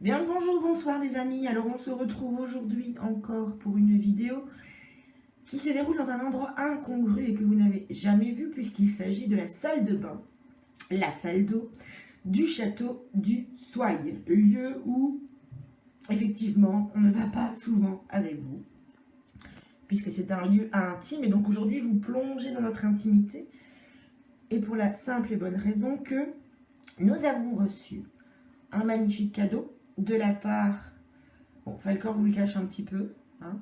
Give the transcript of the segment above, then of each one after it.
Bien le bonjour, bonsoir les amis. Alors on se retrouve aujourd'hui encore pour une vidéo qui se déroule dans un endroit incongru et que vous n'avez jamais vu puisqu'il s'agit de la salle de bain, la salle d'eau du château du Souaille, lieu où effectivement on ne va pas souvent avec vous puisque c'est un lieu intime et donc aujourd'hui vous plongez dans notre intimité et pour la simple et bonne raison que nous avons reçu un magnifique cadeau de la part... Bon, Falcor vous le cache un petit peu. Hein.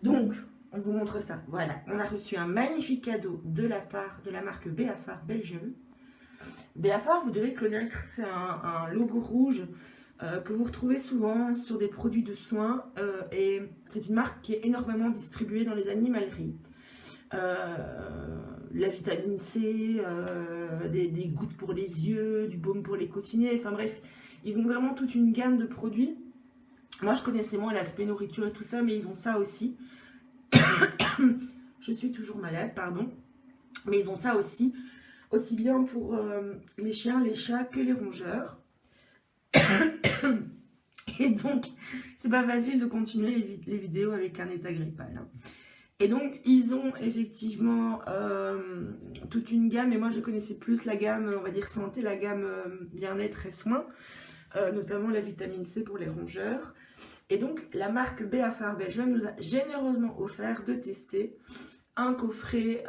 Donc, on vous montre ça. Voilà, on a reçu un magnifique cadeau de la part de la marque Beafar Belgium. Beafar, vous devez connaître, c'est un logo rouge que vous retrouvez souvent sur des produits de soins. Et c'est une marque qui est énormément distribuée dans les animaleries. La vitamine C, des gouttes pour les yeux, du baume pour les coussinets, enfin bref, ils ont vraiment toute une gamme de produits. Moi je connaissais moins l'aspect nourriture et tout ça, mais ils ont ça aussi. Je suis toujours malade, pardon, mais ils ont ça aussi, aussi bien pour les chiens, les chats que les rongeurs. Et donc, c'est pas facile de continuer les vidéos avec un état grippal. Hein. Et donc, ils ont effectivement toute une gamme, et moi je connaissais plus la gamme, on va dire santé, la gamme bien-être et soins, notamment la vitamine C pour les rongeurs. Et donc, la marque Beafar Belgium nous a généreusement offert de tester un coffret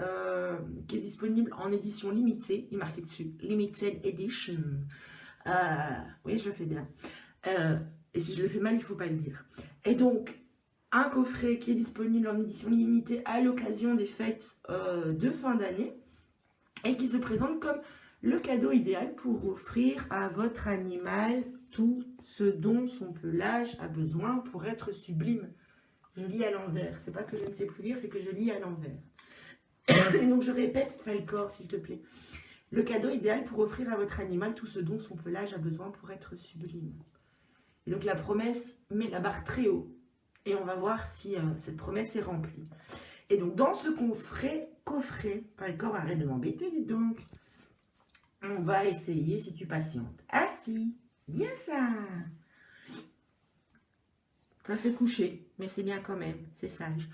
qui est disponible en édition limitée, il est marqué dessus, Limited Edition. Oui, je le fais bien. Et si je le fais mal, il ne faut pas le dire. Et donc, un coffret qui est disponible en édition limitée à l'occasion des fêtes de fin d'année et qui se présente comme le cadeau idéal pour offrir à votre animal tout ce dont son pelage a besoin pour être sublime. Je lis à l'envers. C'est pas que je ne sais plus lire, c'est que je lis à l'envers. Et donc je répète, Falcor, s'il te plaît. Le cadeau idéal pour offrir à votre animal tout ce dont son pelage a besoin pour être sublime. Et donc la promesse met la barre très haut. Et on va voir si cette promesse est remplie. Et donc dans ce coffret, Falcor, arrête de m'embêter, dites donc. On va essayer si tu patientes. Ah si, bien ça. Ça s'est couché, mais c'est bien quand même, c'est sage.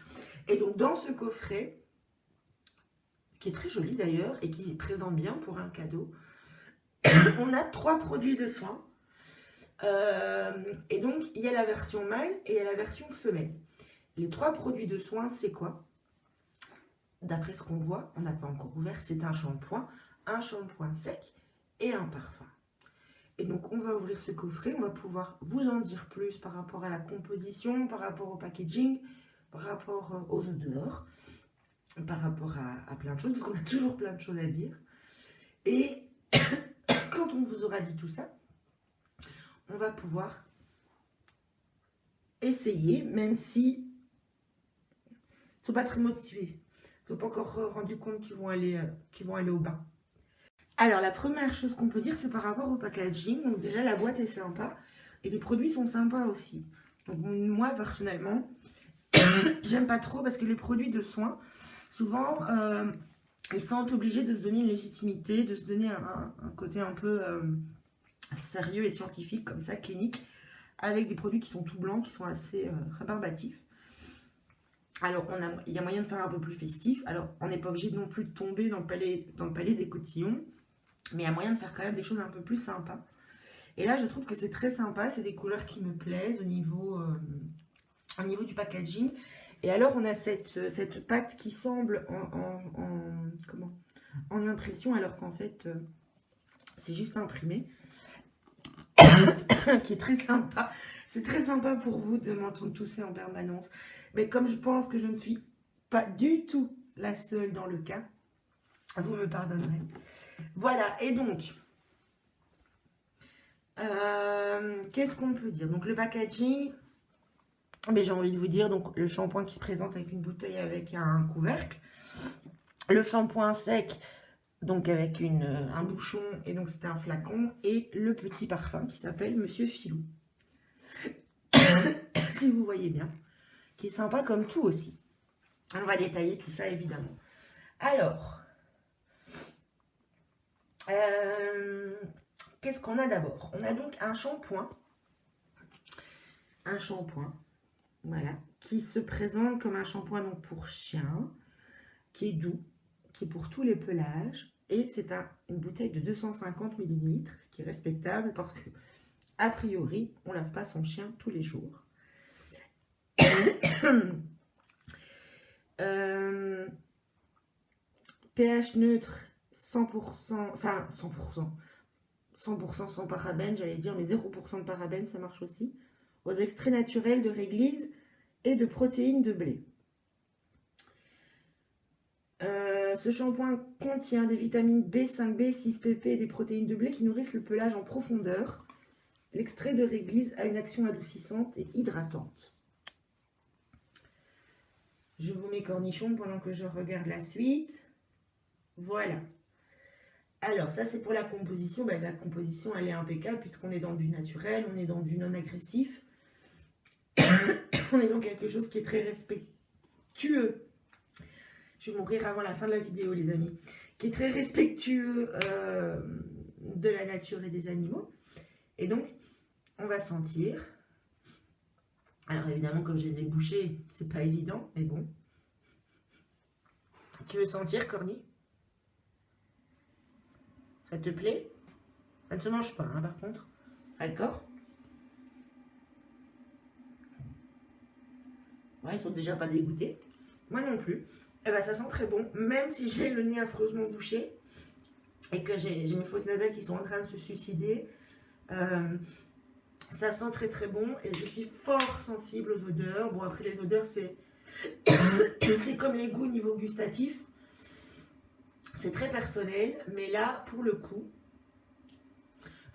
Et donc dans ce coffret, qui est très joli d'ailleurs, et qui présente bien pour un cadeau, on a 3 produits de soins. Et donc il y a la version mâle et il y a la version femelle. Les 3 produits de soins, c'est quoi? D'après ce qu'on voit, on n'a pas encore ouvert, c'est un shampoing sec et un parfum. Et donc on va ouvrir ce coffret, on va pouvoir vous en dire plus par rapport à la composition, par rapport au packaging, par rapport aux odeurs, par rapport à plein de choses, parce qu'on a toujours plein de choses à dire. Et quand on vous aura dit tout ça, on va pouvoir essayer, même si ils ne sont pas très motivés. Ils ne sont pas encore rendus compte qu'ils vont aller au bain. Alors, la première chose qu'on peut dire, c'est par rapport au packaging. Donc déjà, la boîte est sympa et les produits sont sympas aussi. Donc moi, personnellement, j'aime pas trop parce que les produits de soins, souvent, ils sont obligés de se donner une légitimité, de se donner un côté un peu sérieux et scientifique, comme ça, clinique, avec des produits qui sont tout blancs, qui sont assez rébarbatifs. Alors, il y a moyen de faire un peu plus festif. Alors, on n'est pas obligé non plus de tomber dans le palais des cotillons. Mais il y a moyen de faire quand même des choses un peu plus sympas. Et là, je trouve que c'est très sympa. C'est des couleurs qui me plaisent au niveau du packaging. Et alors, on a cette pâte qui semble en impression, alors qu'en fait, c'est juste imprimé. Qui est très sympa. C'est très sympa pour vous de m'entendre tousser en permanence. Mais comme je pense que je ne suis pas du tout la seule dans le cas, vous me pardonnerez. Voilà, et donc, qu'est-ce qu'on peut dire? Donc, le packaging, mais j'ai envie de vous dire, donc le shampoing qui se présente avec une bouteille avec un couvercle. Le shampoing sec, donc avec un bouchon, et donc c'était un flacon. Et le petit parfum qui s'appelle Monsieur Filou. Si vous voyez bien. Qui est sympa comme tout aussi. On va détailler tout ça, évidemment. Alors, qu'est-ce qu'on a d'abord? On a donc un shampoing un shampoing, voilà, qui se présente comme un shampoing donc pour chien, qui est doux, qui est pour tous les pelages. Et c'est une bouteille de 250 ml, ce qui est respectable parce que, a priori, on ne lave pas son chien tous les jours. pH neutre, 100%, enfin 100% sans parabènes, j'allais dire, mais 0% de parabènes, ça marche aussi. Aux extraits naturels de réglisse et de protéines de blé. Ce shampoing contient des vitamines B5, B6, PP et des protéines de blé qui nourrissent le pelage en profondeur. L'extrait de réglisse a une action adoucissante et hydratante. Je vous mets cornichon pendant que je regarde la suite. Voilà. Alors, ça, c'est pour la composition. Ben, la composition, elle est impeccable puisqu'on est dans du naturel, on est dans du non-agressif. On est dans quelque chose qui est très respectueux. Je vais mourir avant la fin de la vidéo, les amis. Qui est très respectueux de la nature et des animaux. Et donc, on va sentir. Alors, évidemment, comme j'ai les bouchées, c'est pas évident, mais bon. Tu veux sentir, Corny? Ça te plaît? Ça ne se mange pas, hein, par contre. D'accord? Ouais, ils sont déjà pas dégoûtés. Moi non plus. Et ben, ça sent très bon, même si j'ai le nez affreusement bouché et que j'ai mes fosses nasales qui sont en train de se suicider. Ça sent très très bon et je suis fort sensible aux odeurs. Bon, après les odeurs, c'est comme les goûts niveau gustatif. C'est très personnel, mais là, pour le coup,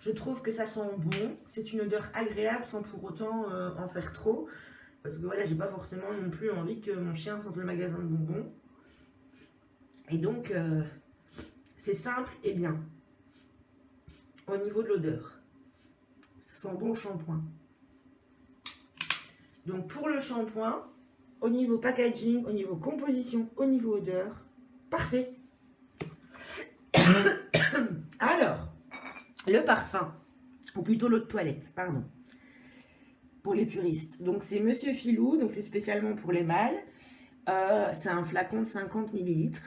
je trouve que ça sent bon. C'est une odeur agréable sans pour autant en faire trop. Parce que voilà, j'ai pas forcément non plus envie que mon chien sente le magasin de bonbons. Et donc, c'est simple et bien. Au niveau de l'odeur. Ça sent bon le shampoing. Donc, pour le shampoing, au niveau packaging, au niveau composition, au niveau odeur, parfait. Alors, le parfum, ou plutôt l'eau de toilette, pardon. Pour les puristes. Donc, c'est Monsieur Filou, donc c'est spécialement pour les mâles. C'est un flacon de 50 ml.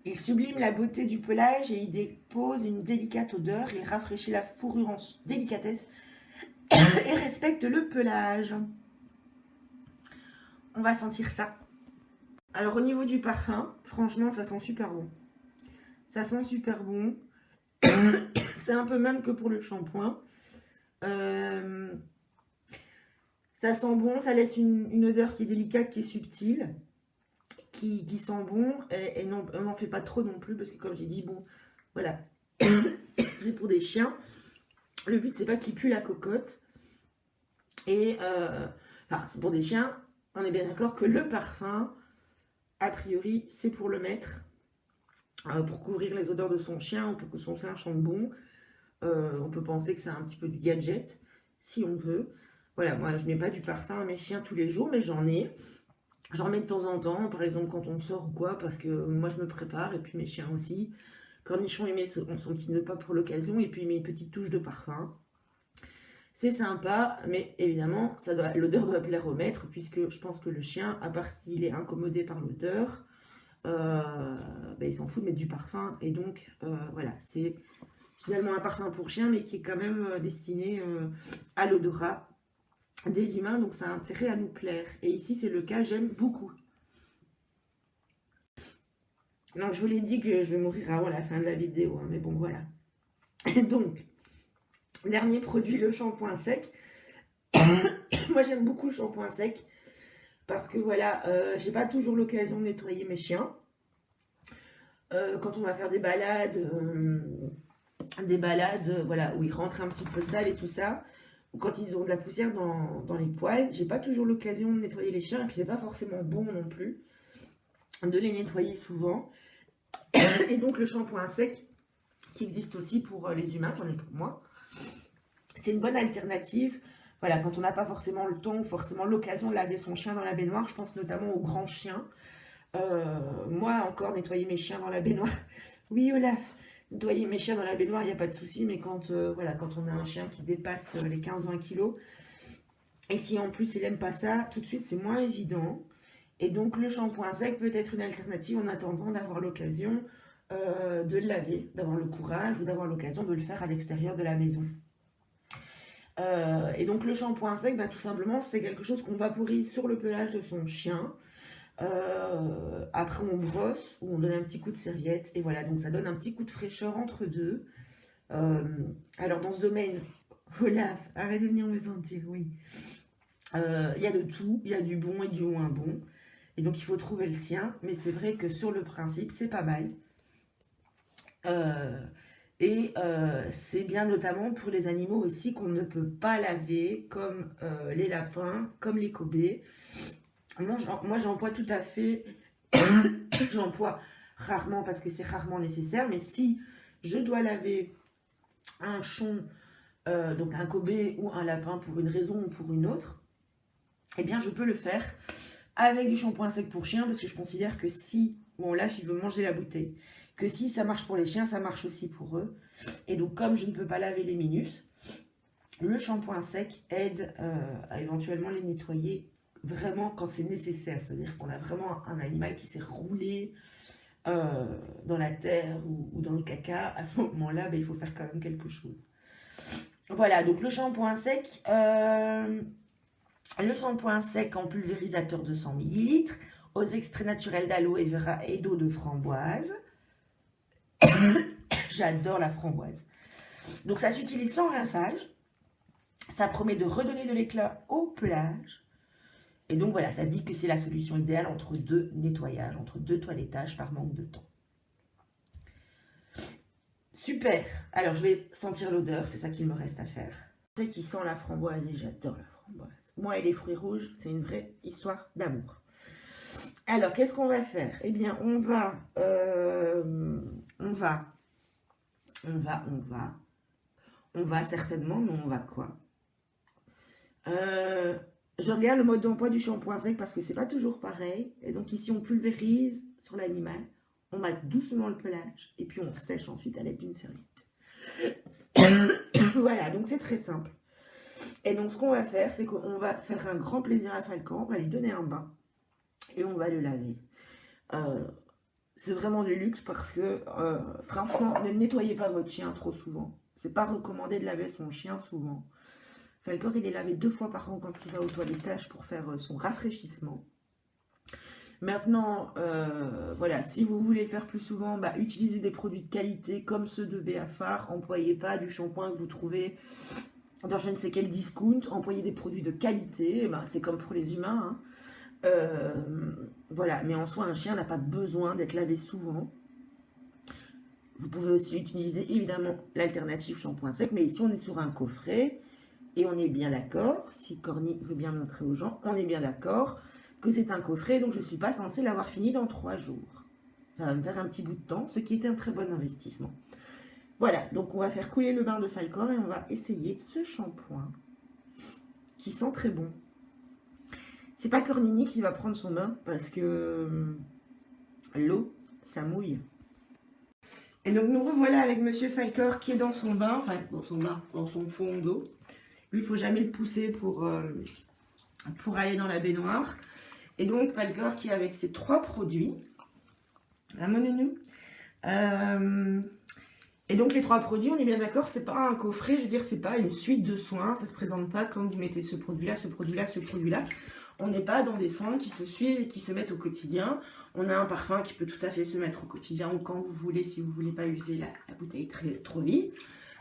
Il sublime la beauté du pelage et il dépose une délicate odeur. Il rafraîchit la fourrure en délicatesse et respecte le pelage. On va sentir ça. Alors, au niveau du parfum, franchement, ça sent super bon. Ça sent super bon. C'est un peu même que pour le shampoing. Ça sent bon, ça laisse une odeur qui est délicate, qui est subtile, qui sent bon, et non, on n'en fait pas trop non plus, parce que comme j'ai dit, bon, voilà, c'est pour des chiens. Le but, c'est pas qu'ils puent la cocotte. Et, enfin, c'est pour des chiens, on est bien d'accord que le parfum, a priori, c'est pour le mettre, pour couvrir les odeurs de son chien, ou pour que son chien chante bon. On peut penser que c'est un petit peu du gadget, si on veut. Voilà, moi, je ne mets pas du parfum à mes chiens tous les jours, mais j'en ai. J'en mets de temps en temps, par exemple quand on sort ou quoi, parce que moi, je me prépare, et puis mes chiens aussi. Cornichon, il met son petit nœud pas pour l'occasion, et puis il met une petite touche de parfum. C'est sympa, mais évidemment, l'odeur doit plaire au maître, puisque je pense que le chien, à part s'il est incommodé par l'odeur, il s'en fout de mettre du parfum. Et donc, voilà, c'est finalement un parfum pour chien, mais qui est quand même destiné à l'odorat des humains, donc ça a intérêt à nous plaire. Et ici, c'est le cas, j'aime beaucoup. Donc, je vous l'ai dit que je vais mourir avant la fin de la vidéo, hein, mais bon, voilà. Donc, dernier produit, le shampoing sec. Moi, j'aime beaucoup le shampoing sec, parce que voilà, j'ai pas toujours l'occasion de nettoyer mes chiens. Quand on va faire des balades, voilà, où ils rentrent un petit peu sales et tout ça, ou quand ils ont de la poussière dans les poils, j'ai pas toujours l'occasion de nettoyer les chiens, et puis c'est pas forcément bon non plus de les nettoyer souvent. Et donc le shampoing sec, qui existe aussi pour les humains, j'en ai pour moi, c'est une bonne alternative. Voilà, quand on n'a pas forcément le temps, forcément l'occasion de laver son chien dans la baignoire, je pense notamment aux grands chiens. Moi encore, nettoyer mes chiens dans la baignoire. Oui, Olaf. nettoyer mes chiens dans la baignoire, il n'y a pas de souci, mais quand, voilà, quand on a un chien qui dépasse les 15-20 kilos, et si en plus il n'aime pas ça, tout de suite c'est moins évident. Et donc le shampoing sec peut être une alternative en attendant d'avoir l'occasion de le laver, d'avoir le courage ou d'avoir l'occasion de le faire à l'extérieur de la maison. Et donc le shampoing sec, tout simplement, c'est quelque chose qu'on vaporise sur le pelage de son chien. Après on brosse ou on donne un petit coup de serviette et voilà, donc ça donne un petit coup de fraîcheur entre deux. Alors dans ce domaine, Olaf, arrête de venir me sentir, oui. Il y a de tout, il y a du bon et du moins bon. Et donc il faut trouver le sien, mais c'est vrai que sur le principe, c'est pas mal. C'est bien notamment pour les animaux aussi qu'on ne peut pas laver, comme les lapins, comme les Kobe. Moi j'emploie tout à fait, j'emploie rarement parce que c'est rarement nécessaire, mais si je dois laver un chon, donc un Kobe ou un lapin pour une raison ou pour une autre, eh bien je peux le faire avec du shampoing sec pour chien, parce que je considère que si, bon là il veut manger la bouteille, que si ça marche pour les chiens, ça marche aussi pour eux. Et donc comme je ne peux pas laver les minus, le shampoing sec aide à éventuellement les nettoyer vraiment quand c'est nécessaire. C'est-à-dire qu'on a vraiment un animal qui s'est roulé dans la terre ou dans le caca. À ce moment-là, il faut faire quand même quelque chose. Voilà, donc le shampoing sec... Le shampoing sec en pulvérisateur de 100 ml aux extraits naturels d'aloe vera et d'eau de framboise. J'adore la framboise. Donc ça s'utilise sans rinçage. Ça promet de redonner de l'éclat au pelage. Et donc voilà, ça dit que c'est la solution idéale entre deux nettoyages, entre deux toilettages par manque de temps. Super. Alors je vais sentir l'odeur, c'est ça qu'il me reste à faire. C'est qui sent la framboise et j'adore la framboise. Moi et les fruits rouges, c'est une vraie histoire d'amour. Alors, qu'est-ce qu'on va faire? Eh bien, on va certainement, mais on va quoi? Je regarde le mode d'emploi du shampoing sec parce que c'est pas toujours pareil. Et donc ici, on pulvérise sur l'animal, on masse doucement le pelage et puis on sèche ensuite à l'aide d'une serviette. Voilà, donc c'est très simple. Et donc, ce qu'on va faire, c'est qu'on va faire un grand plaisir à Falcor. On va lui donner un bain et on va le laver. C'est vraiment du luxe parce que, franchement, ne nettoyez pas votre chien trop souvent. C'est pas recommandé de laver son chien souvent. Falcor, il est lavé 2 fois par an quand il va au toilettage pour faire son rafraîchissement. Maintenant, voilà, si vous voulez le faire plus souvent, utilisez des produits de qualité comme ceux de Béafar. Employez pas du shampoing que vous trouvez dans je ne sais quel discount, employer des produits de qualité, c'est comme pour les humains. Voilà, mais en soi, un chien n'a pas besoin d'être lavé souvent. Vous pouvez aussi utiliser évidemment l'alternative shampoing sec, mais ici on est sur un coffret et on est bien d'accord, si Corny veut bien montrer aux gens, on est bien d'accord que c'est un coffret, donc je ne suis pas censée l'avoir fini dans 3 jours. Ça va me faire un petit bout de temps, ce qui est un très bon investissement. Voilà, donc on va faire couler le bain de Falcor et on va essayer ce shampoing qui sent très bon. C'est pas Cornini qui va prendre son bain parce que l'eau, ça mouille. Et donc nous revoilà avec Monsieur Falcor qui est dans son bain, enfin dans son fond d'eau. Lui, il ne faut jamais le pousser pour aller dans la baignoire. Et donc Falcor qui est avec ses 3 produits. À mon nounou. Et donc les 3 produits, on est bien d'accord, c'est pas un coffret, je veux dire, c'est pas une suite de soins, ça se présente pas comme vous mettez ce produit-là, ce produit-là, ce produit-là. On n'est pas dans des soins qui se suivent et qui se mettent au quotidien. On a un parfum qui peut tout à fait se mettre au quotidien ou quand vous voulez, si vous ne voulez pas user la bouteille trop vite.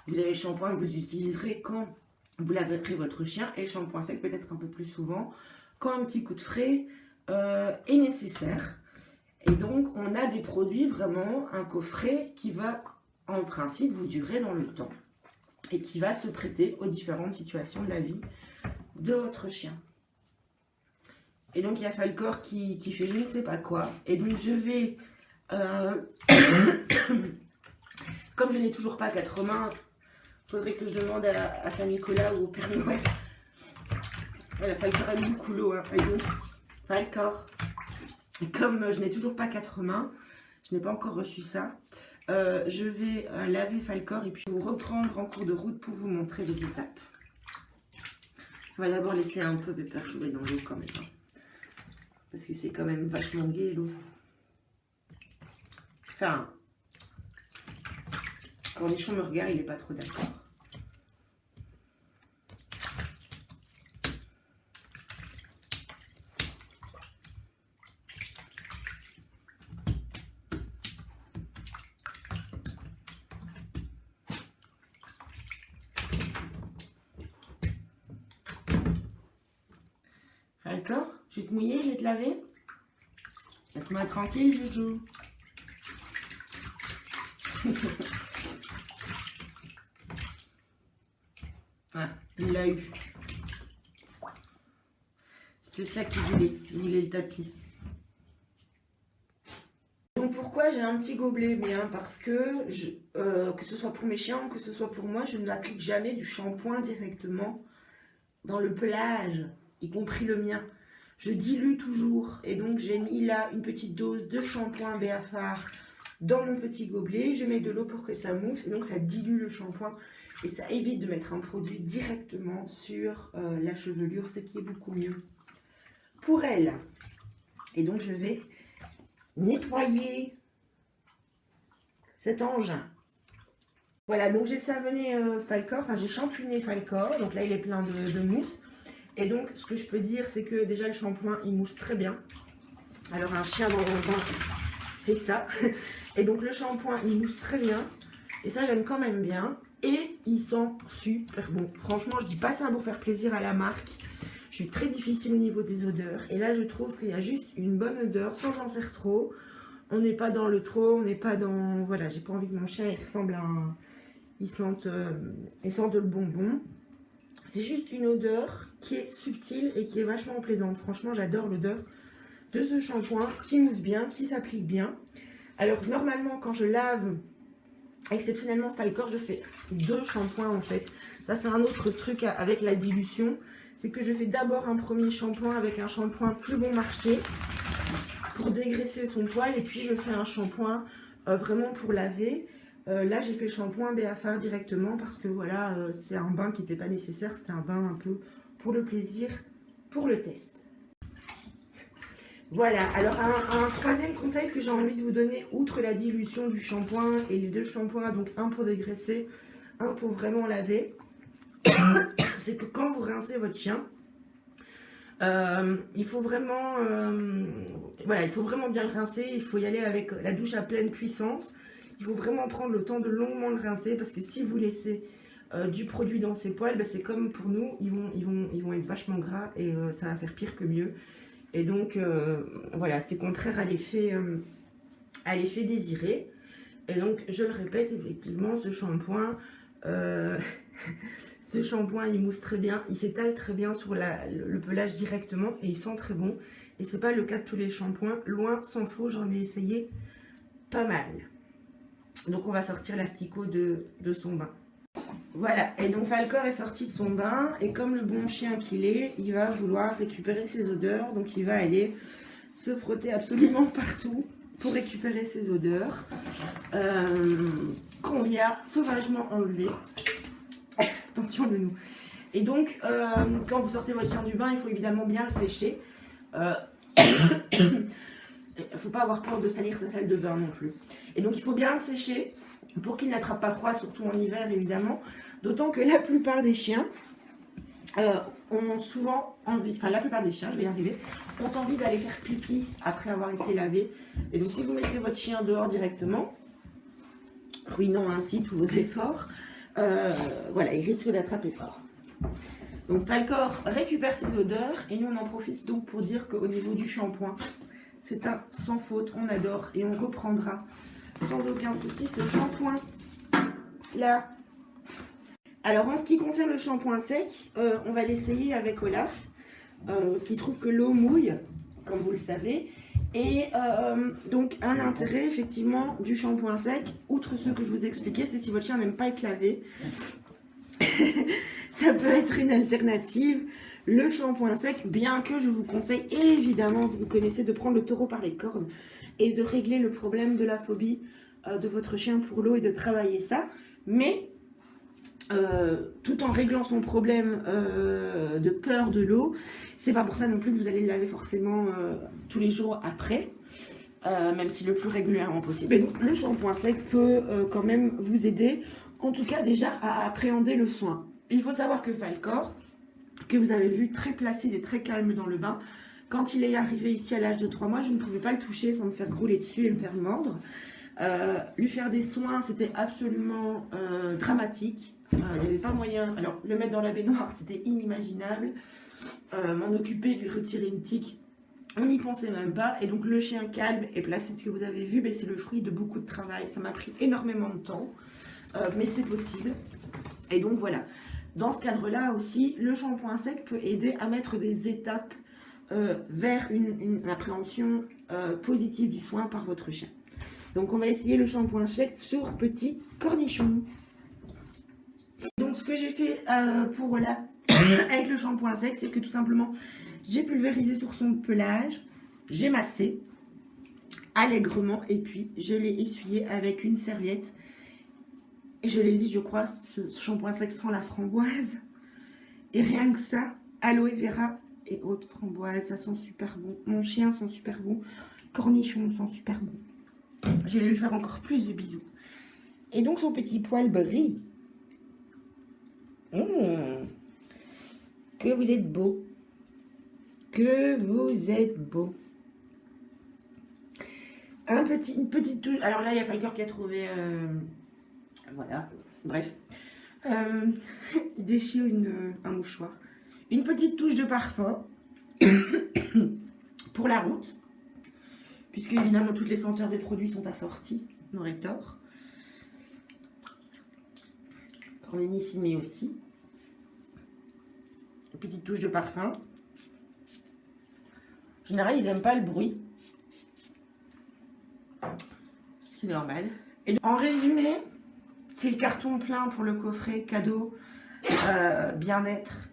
Vous avez le shampoing que vous utiliserez quand vous laverez votre chien et le shampoing sec peut-être un peu plus souvent quand un petit coup de frais est nécessaire. Et donc on a des produits vraiment, un coffret qui va en principe vous durer dans le temps et qui va se prêter aux différentes situations de la vie de votre chien. Et donc il y a Falcor qui fait je ne sais pas quoi. Et donc je vais, comme je n'ai toujours pas 4 mains, il faudrait que je demande à Saint-Nicolas ou au Père Noël. Voilà, Falcor a mis beaucoup l'eau. Hein. Et donc Falcor, comme je n'ai toujours pas 4 mains, je n'ai pas encore reçu ça. je vais laver Falcor et puis vous reprendre en cours de route pour vous montrer les étapes. On va d'abord laisser un peu Pepper jouer dans l'eau quand même. Hein, parce que c'est quand même vachement gai l'eau. Enfin, quand Nichon me regarde, il n'est pas trop d'accord. Falcor, je vais te mouiller, je vais te laver. Laisse-moi tranquille, Joujou. Ah, il l'a eu. C'était ça qu'il voulait. Il voulait le tapis. Donc pourquoi j'ai un petit gobelet? Bien parce que, que ce soit pour mes chiens ou que ce soit pour moi, je n'applique jamais du shampoing directement dans le pelage, y compris le mien. Je dilue toujours. Et donc j'ai mis là une petite dose de shampoing Beafar dans mon petit gobelet. Je mets de l'eau pour que ça mousse. Et donc ça dilue le shampoing. Et ça évite de mettre un produit directement sur la chevelure, ce qui est beaucoup mieux pour elle. Et donc je vais nettoyer cet engin. Voilà, donc j'ai savonné Falcor, enfin j'ai champouiné Falcor. Donc là il est plein de mousse. Et donc ce que je peux dire, c'est que déjà le shampoing il mousse très bien. Alors un chien dans un bain, c'est ça. Et donc le shampoing il mousse très bien. Et ça j'aime quand même bien. Et il sent super bon. Franchement, je dis pas ça pour faire plaisir à la marque. Je suis très difficile au niveau des odeurs. Et là, je trouve qu'il y a juste une bonne odeur sans en faire trop. On n'est pas dans le trop, on n'est pas dans... Voilà, j'ai pas envie que mon chien il ressemble à un... Il sente le bonbon. C'est juste une odeur qui est subtile et qui est vachement plaisante. Franchement, j'adore l'odeur de ce shampoing qui mousse bien, qui s'applique bien. Alors, normalement, quand je lave... Exceptionnellement Falcor, je fais 2 shampoings en fait. Ça c'est un autre truc avec la dilution. C'est que je fais d'abord un premier shampoing avec un shampoing plus bon marché pour dégraisser son poil. Et puis je fais un shampoing vraiment pour laver. Là j'ai fait le shampoing Beafar directement parce que voilà, c'est un bain qui n'était pas nécessaire. C'était un bain un peu pour le plaisir, pour le test. Voilà, alors un troisième conseil que j'ai envie de vous donner, outre la dilution du shampoing et les 2 shampoings, donc un pour dégraisser, un pour vraiment laver, c'est que quand vous rincez votre chien, il faut vraiment, voilà, il faut vraiment bien le rincer, il faut y aller avec la douche à pleine puissance, il faut vraiment prendre le temps de longuement le rincer parce que si vous laissez du produit dans ses poils, ben, c'est comme pour nous, ils vont être vachement gras et ça va faire pire que mieux. Et donc, voilà, c'est contraire à l'effet désiré. Et donc, je le répète, effectivement, ce shampoing, il mousse très bien. Il s'étale très bien sur le pelage directement et il sent très bon. Et c'est pas le cas de tous les shampoings. Loin s'en faut, j'en ai essayé pas mal. Donc, on va sortir l'asticot de son bain. Voilà, et donc Falcor est sorti de son bain et comme le bon chien qu'il est, il va vouloir récupérer ses odeurs. Donc il va aller se frotter absolument partout pour récupérer ses odeurs qu'on lui a sauvagement enlevées. Attention le nous. Et donc quand vous sortez votre chien du bain, il faut évidemment bien le sécher. Il ne faut pas avoir peur de salir sa salle de bain non plus. Et donc il faut bien le sécher pour qu'il n'attrape pas froid, surtout en hiver évidemment. D'autant que la plupart des chiens ont souvent envie, enfin la plupart des chiens, je vais y arriver, ont envie d'aller faire pipi après avoir été lavés. Et donc si vous mettez votre chien dehors directement, ruinant ainsi tous vos efforts, voilà, il risque d'attraper fort. Donc Falcor récupère ses odeurs et nous on en profite donc pour dire qu'au niveau du shampoing, c'est un sans faute, on adore et on reprendra sans aucun souci ce shampoing là. Alors en ce qui concerne le shampoing sec, on va l'essayer avec Olaf qui trouve que l'eau mouille, comme vous le savez. Et donc un intérêt effectivement du shampoing sec, outre ce que je vous expliquais, c'est si votre chien n'aime pas être lavé, ça peut être une alternative. Le shampoing sec, bien que je vous conseille, évidemment, vous connaissez, de prendre le taureau par les cornes et de régler le problème de la phobie de votre chien pour l'eau et de travailler ça, mais tout en réglant son problème de peur de l'eau. C'est pas pour ça non plus que vous allez le laver forcément tous les jours après, même si le plus régulièrement possible. Et donc le shampoing sec peut quand même vous aider, en tout cas déjà à appréhender le soin. Il faut savoir que Falcor, que vous avez vu très placide et très calme dans le bain, quand il est arrivé ici à l'âge de 3 mois, je ne pouvais pas le toucher sans me faire rouler dessus et me faire mordre. Lui faire des soins, c'était absolument dramatique. Il n'y avait pas moyen. Alors, le mettre dans la baignoire, c'était inimaginable. M'en occuper, lui retirer une tique, on n'y pensait même pas. Et donc, le chien calme et placide que vous avez vu, ben, c'est le fruit de beaucoup de travail. Ça m'a pris énormément de temps, mais c'est possible. Et donc, voilà. Dans ce cadre-là aussi, le shampoing sec peut aider à mettre des étapes vers une appréhension positive du soin par votre chien. Donc on va essayer le shampoing sec sur petit cornichon. Donc ce que j'ai fait pour voilà avec le shampoing sec, c'est que tout simplement j'ai pulvérisé sur son pelage, j'ai massé allègrement et puis je l'ai essuyé avec une serviette. Et je l'ai dit, je crois, ce shampoing sec sent la framboise. Et rien que ça, aloe vera et haute framboise, ça sent super bon. Mon chien sent super bon. Cornichon sent super bon. Je vais lui faire encore plus de bisous. Et donc son petit poil brille. Que vous êtes beau. Que vous êtes beau. Une petite touche. Alors là, il y a Falcor qui a trouvé... voilà. Bref. Il déchire un mouchoir. Une petite touche de parfum. Pour la route. Puisque évidemment toutes les senteurs des produits sont assorties, non tort. Cornénissimé aussi. Une petite touche de parfum. En général, ils n'aiment pas le bruit. Ce qui est normal. Et en résumé, c'est le carton plein pour le coffret cadeau bien-être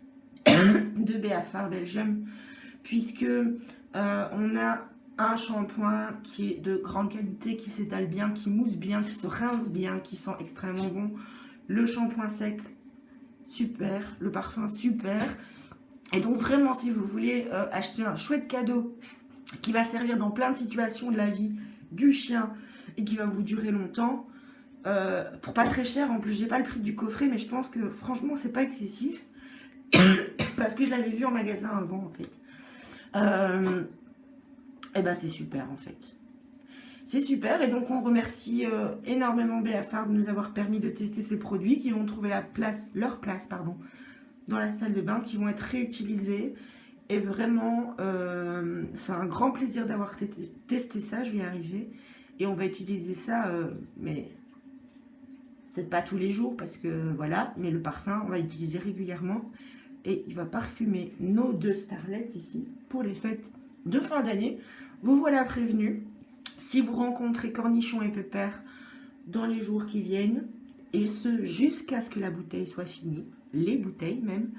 de Beafar Belgium. Puisque on a un shampoing qui est de grande qualité, qui s'étale bien, qui mousse bien, qui se rince bien, qui sent extrêmement bon. Le shampoing sec, super. Le parfum, super. Et donc vraiment, si vous voulez acheter un chouette cadeau qui va servir dans plein de situations de la vie du chien et qui va vous durer longtemps, pour pas très cher, en plus j'ai pas le prix du coffret, mais je pense que franchement c'est pas excessif. Parce que je l'avais vu en magasin avant en fait. Et ben c'est super en fait. C'est super et donc on remercie énormément Beafar de nous avoir permis de tester ces produits qui vont trouver leur place dans la salle de bain, qui vont être réutilisés. Et vraiment, c'est un grand plaisir d'avoir testé ça, je vais y arriver. Et on va utiliser ça, mais peut-être pas tous les jours parce que voilà, mais le parfum, on va l'utiliser régulièrement. Et il va parfumer nos 2 starlets ici pour les fêtes de fin d'année. Vous voilà prévenus. Si vous rencontrez Cornichon et Pépère dans les jours qui viennent, et ce jusqu'à ce que la bouteille soit finie, les bouteilles même,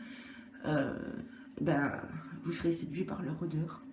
ben, vous serez séduits par leur odeur.